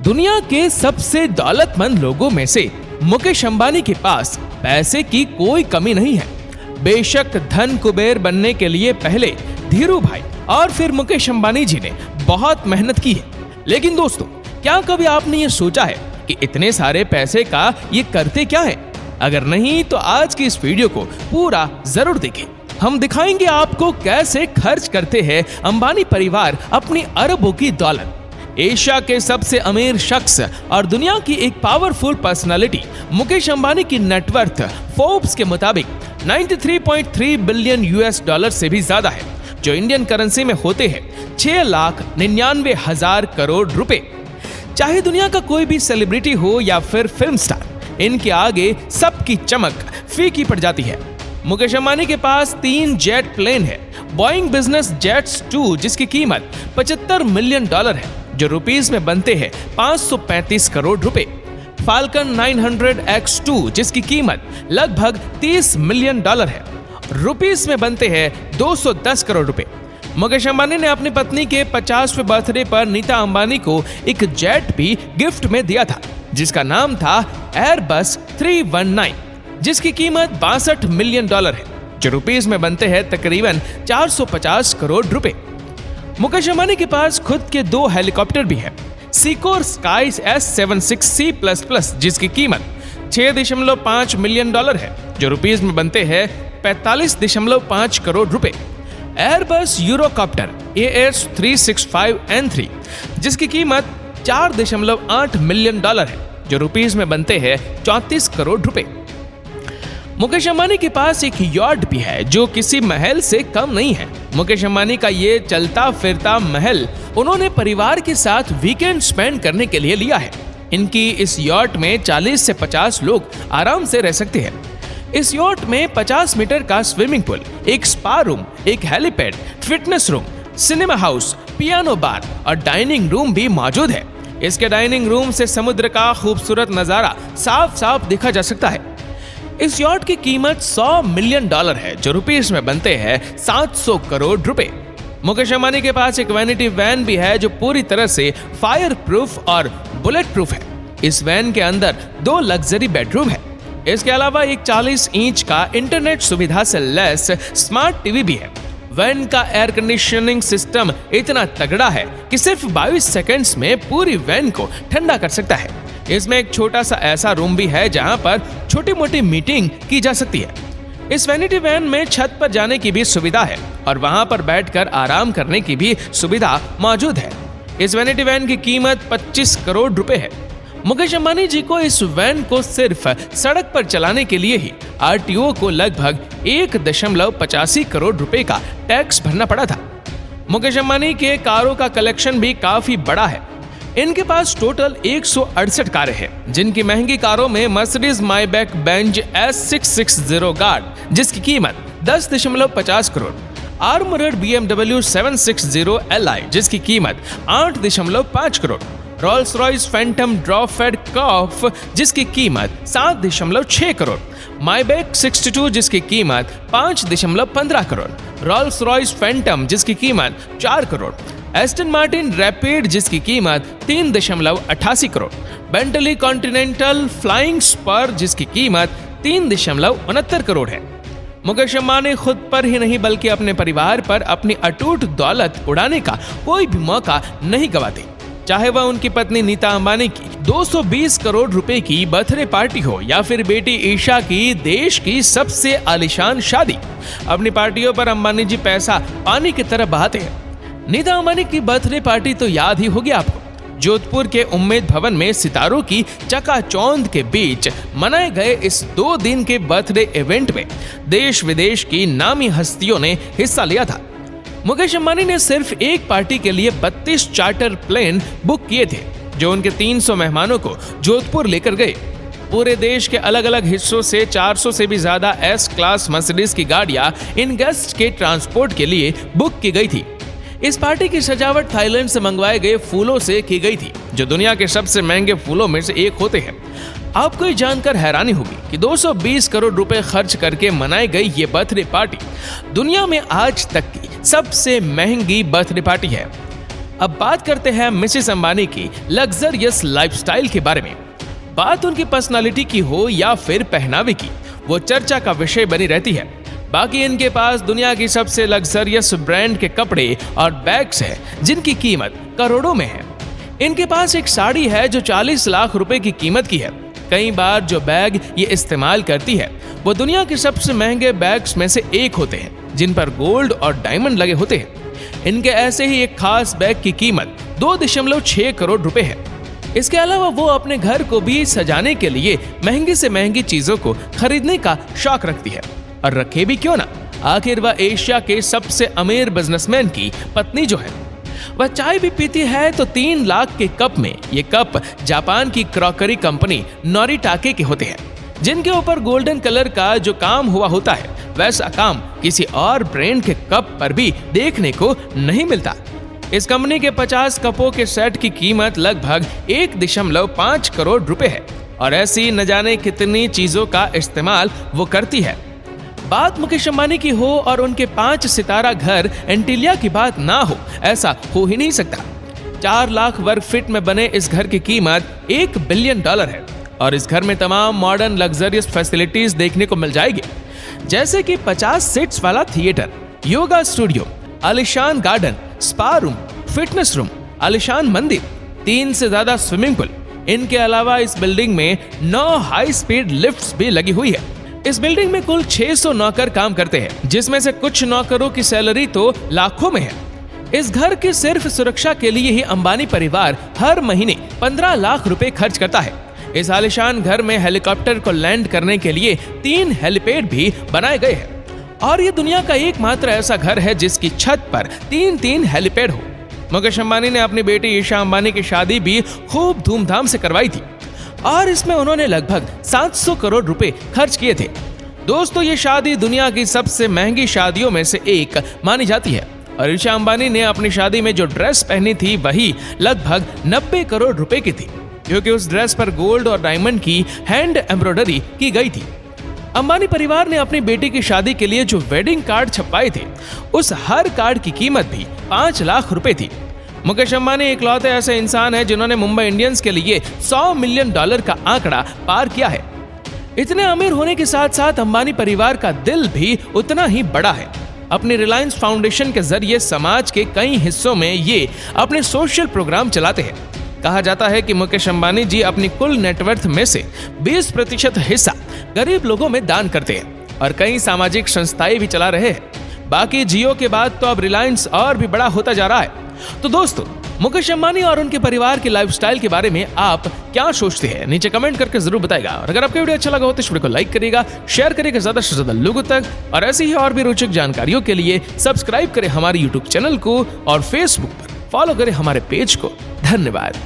दुनिया के सबसे दौलतमंद लोगों में से मुकेश अंबानी के पास पैसे की कोई कमी नहीं है। बेशक धन कुबेर बनने के लिए पहले धीरू भाई और फिर मुकेश अंबानी जी ने बहुत मेहनत की है, लेकिन दोस्तों क्या कभी आपने ये सोचा है कि इतने सारे पैसे का ये करते क्या है? अगर नहीं तो आज की इस वीडियो को पूरा जरूर देखें। हम दिखाएंगे आपको कैसे खर्च करते हैं अंबानी परिवार अपनी अरबों की दौलत। एशिया के सबसे अमीर शख्स और दुनिया की एक पावरफुल पर्सनालिटी मुकेश अंबानी की नेटवर्थ फोर्ब्स के मुताबिक 93.3 बिलियन यूएस डॉलर से भी ज्यादा है, जो इंडियन करेंसी में होते हैं 6,99,000 करोड़ रुपए। चाहे दुनिया का कोई भी सेलिब्रिटी हो या फिर फिल्म स्टार, इनके आगे सबकी चमक फीकी पड़ जाती है। मुकेश अंबानी के पास 3 जेट प्लेन है, बोइंग बिजनेस जेट्स 2 जिसकी कीमत $75 मिलियन है, जो रुपीस में बनते हैं 535 करोड़ रुपए। फाल्कन 900 X2 जिसकी कीमत लगभग $30 मिलियन है, रुपीस में बनते हैं 210 करोड़ रुपए। मुकेश अंबानी ने अपनी पत्नी के 50वें बर्थडे पर नीता अंबानी को एक जेट भी गिफ्ट में दिया था, जिसका नाम था एयरबस 319, जिसकी कीमत $62 मिलियन है, जो रुपीस में बनते हैं तकरीबन 450 करोड़ रुपए। मुकेश अंबानी के पास खुद के 2 हेलीकॉप्टर भी हैं, सीकोर स्काई S76C++, जिसकी कीमत $6.5 मिलियन है, जो रुपीस में बनते हैं 45.5 करोड़ रुपए। एयरबस यूरोकॉप्टर AS365N3 जिसकी कीमत $4.8 मिलियन है, जो रुपीस में बनते हैं 34 करोड़ रुपए। मुकेश अंबानी के पास एक यॉट भी है, जो किसी महल से कम नहीं है। मुकेश अंबानी का ये चलता फिरता महल उन्होंने परिवार के साथ वीकेंड स्पेंड करने के लिए लिया है। इनकी इस यॉट में 40 से 50 लोग आराम से रह सकते हैं। इस यॉट में 50 मीटर का स्विमिंग पूल, एक स्पा रूम, एक helipad, fitness room, cinema house, piano bar और डाइनिंग रूम भी मौजूद है। इसके डाइनिंग रूम से समुद्र का खूबसूरत नजारा साफ साफ देखा जा सकता है। इस यॉट की कीमत $100 मिलियन है, जो रुपीस में बनते हैं 700 करोड़ रुपए। मुकेश अंबानी के पास एक वैनिटी वैन भी है, जो पूरी तरह से फायर प्रूफ और बुलेट प्रूफ है। इस वैन के अंदर 2 लग्जरी बेडरूम है। इसके अलावा एक 40 इंच का इंटरनेट सुविधा से लैस स्मार्ट टीवी भी है। वैन का एयर कंडीशनिंग सिस्टम इतना तगड़ा है कि सिर्फ 22 सेकंड्स में पूरी वैन को ठंडा कर सकता है। इसमें एक छोटा सा ऐसा रूम भी है जहां पर छोटी मोटी मीटिंग की जा सकती है। इस वैनिटी वैन में छत पर जाने की भी सुविधा है और वहां पर बैठकर आराम करने की भी सुविधा मौजूद है। इस वैनिटी वैन की कीमत 25 करोड़ रुपए है। मुकेश अंबानी जी को इस वैन को सिर्फ सड़क पर चलाने के लिए ही RTO को लगभग 1.85 करोड़ रुपए का टैक्स भरना पड़ा था। मुकेश अंबानी के कारों का कलेक्शन भी काफी बड़ा है। इनके पास टोटल 168 कारें हैं, जिनकी महंगी कारों में मर्सिडीज मायबैक बेंज S660 गार्ड जिसकी कीमत 10.50 करोड़, आर्मोर्ड BMW 760 Li जिसकी कीमत 8.5 करोड़, रोल्स रॉयस फैंटम ड्रॉफेड कॉफ जिसकी कीमत 7.6 करोड़, मायबैक 62 जिसकी कीमत 5.15 करोड़, रोल्स रॉयस फैंटम जिसकी कीमत 4 करोड़, एस्टन मार्टिन रैपिड जिसकी कीमत 3.88 crore, Bentley Continental Flying Spur जिसकी कीमत 3.69 करोड़ है। मुकेश अंबानी खुद पर ही नहीं बल्कि अपने परिवार पर अपनी अटूट दौलत उड़ाने का कोई भी मौका नहीं गंवाते। चाहे वह उनकी पत्नी नीता अंबानी की 220 करोड़ रुपए की बर्थडे पार्टी हो या फिर बेटी ईशा की देश की सबसे आलीशान शादी, अपनी पार्टियों पर अंबानी जी पैसा पानी की तरह बहाते हैं। नीता अंबानी की बर्थडे पार्टी तो याद ही होगी आपको। जोधपुर के उम्मेद भवन में सितारों की चकाचौंध के बीच मनाए गए इस 2 दिन के बर्थडे इवेंट में देश विदेश की नामी हस्तियों ने हिस्सा लिया था। मुकेश अंबानी ने सिर्फ एक पार्टी के लिए 32 चार्टर प्लेन बुक किए थे, जो उनके 300 मेहमानों को जोधपुर लेकर गए। पूरे देश के अलग अलग हिस्सों से 400 से भी ज्यादा S क्लास मर्सिडीज की गाड़ियां इन गेस्ट के ट्रांसपोर्ट के लिए बुक की गई थी। इस पार्टी की सजावट थाईलैंड से मंगवाए गए फूलों से की गई थी, जो दुनिया के सबसे महंगे फूलों में से एक होते हैं। आपको ये जानकर हैरानी होगी कि 220 करोड़ रुपए खर्च करके मनाई गई ये बर्थडे पार्टी दुनिया में आज तक की सबसे महंगी बर्थडे पार्टी है। अब बात करते हैं मिसेस अंबानी की लग्जरियस लाइफस्टाइल के बारे में। बात उनकी पर्सनालिटी की हो या फिर पहनावे की, वो चर्चा का विषय बनी रहती है। बाकी इनके पास दुनिया की सबसे लग्जरियस ब्रांड के कपड़े और बैग्स हैं जिनकी कीमत करोड़ों में है। इनके पास एक साड़ी है जो 40 लाख रुपए की कीमत की है। कई बार जो बैग ये इस्तेमाल करती है वो दुनिया के सबसे महंगे बैग्स में से एक होते हैं जिन पर गोल्ड और डायमंड लगे होते हैं। इनके ऐसे ही एक खास बैग की कीमत 2.6 करोड़ रुपए है। इसके अलावा वो अपने घर को भी सजाने के लिए महंगी से महंगी चीजों को खरीदने का शौक रखती है, और रखे भी क्यों ना, आखिर वह एशिया के सबसे अमीर बिजनेसमैन की पत्नी जो है। वह चाय भी पीती है तो 3 लाख के कप में। ये कप जापान की क्रॉकरी कंपनी नोरिटाके के होते हैं, जिनके ऊपर गोल्डन कलर का जो काम हुआ होता है वैसा काम किसी और ब्रांड के कप पर भी देखने को नहीं मिलता। इस कंपनी के 50 कपों के सेट की कीमत लगभग 1.5 करोड़ रुपए है, और ऐसी न जाने कितनी चीजों का इस्तेमाल वो करती है। बात मुकेश अंबानी की हो और उनके 5 सितारा घर एंटीलिया की बात ना हो, ऐसा हो ही नहीं सकता। 4 लाख वर्ग फीट में बने इस घर की कीमत $1 बिलियन है, और इस घर में तमाम मॉडर्न लग्जरियस फैसिलिटीज देखने को मिल जाएगी, जैसे कि 50 सीट्स वाला थिएटर, योगा स्टूडियो, आलीशान garden, spa room, fitness room, आलीशान मंदिर, 3 से ज्यादा स्विमिंग पूल। इनके अलावा इस बिल्डिंग में 9 हाई स्पीड लिफ्ट्स भी लगी हुई है। इस बिल्डिंग में कुल 600 नौकर काम करते हैं, जिसमें से कुछ नौकरों की सैलरी तो लाखों में है। इस घर की सिर्फ सुरक्षा के लिए ही अंबानी परिवार हर महीने 15 लाख रुपए खर्च करता है। इस आलीशान घर में हेलीकॉप्टर को लैंड करने के लिए 3 हेलीपैड भी बनाए गए हैं, और ये दुनिया का एकमात्र ऐसा घर है जिसकी छत पर 3 हेलीपैड हो। मुकेश अंबानी ने अपनी बेटी ईशा अंबानी की शादी भी खूब धूमधाम से करवाई थी, और इसमें उन्होंने लगभग 700 करोड़ रुपए खर्च किए थे। दोस्तों, ये शादी दुनिया की सबसे महंगी शादियों में से एक मानी जाती है, और ईशा अंबानी ने अपनी शादी में जो ड्रेस पहनी थी वही लगभग 90 करोड़ रुपए की थी, क्योंकि उस ड्रेस पर गोल्ड और डायमंड की हैंड एम्ब्रॉयडरी की गई थी। अंबानी परिवार ने अपनी बेटी की शादी के लिए जो वेडिंग कार्ड छपवाए थे, उस हर कार्ड की कीमत भी 5 लाख रुपए थी। मुकेश अंबानी इकलौते ऐसे इंसान हैं जिन्होंने मुंबई इंडियंस के लिए $100 मिलियन का आंकड़ा पार किया है। इतने अमीर होने के साथ साथ अंबानी परिवार का दिल भी उतना ही बड़ा है। अपनी रिलायंस फाउंडेशन के जरिए समाज के कई हिस्सों में ये अपने सोशल प्रोग्राम चलाते हैं। कहा जाता है कि मुकेश अंबानी जी अपनी कुल नेटवर्थ में से 20% हिस्सा गरीब लोगों में दान करते हैं, और कई सामाजिक संस्थाएं भी चला रहे हैं। बाकी जियो के बाद तो अब रिलायंस और भी बड़ा होता जा रहा है। तो दोस्तों, मुकेश अंबानी और उनके परिवार की लाइफस्टाइल के बारे में आप क्या सोचते हैं, नीचे कमेंट करके जरूर बताएगा। और अगर आपको वीडियो अच्छा लगा हो तो इस वीडियो को लाइक करिएगा, शेयर करिएगा ज्यादा से ज्यादा लोगों तक, और ऐसी ही और भी रोचक जानकारियों के लिए सब्सक्राइब करें हमारे यूट्यूब चैनल को, और फेसबुक पर फॉलो करें हमारे पेज को। धन्यवाद।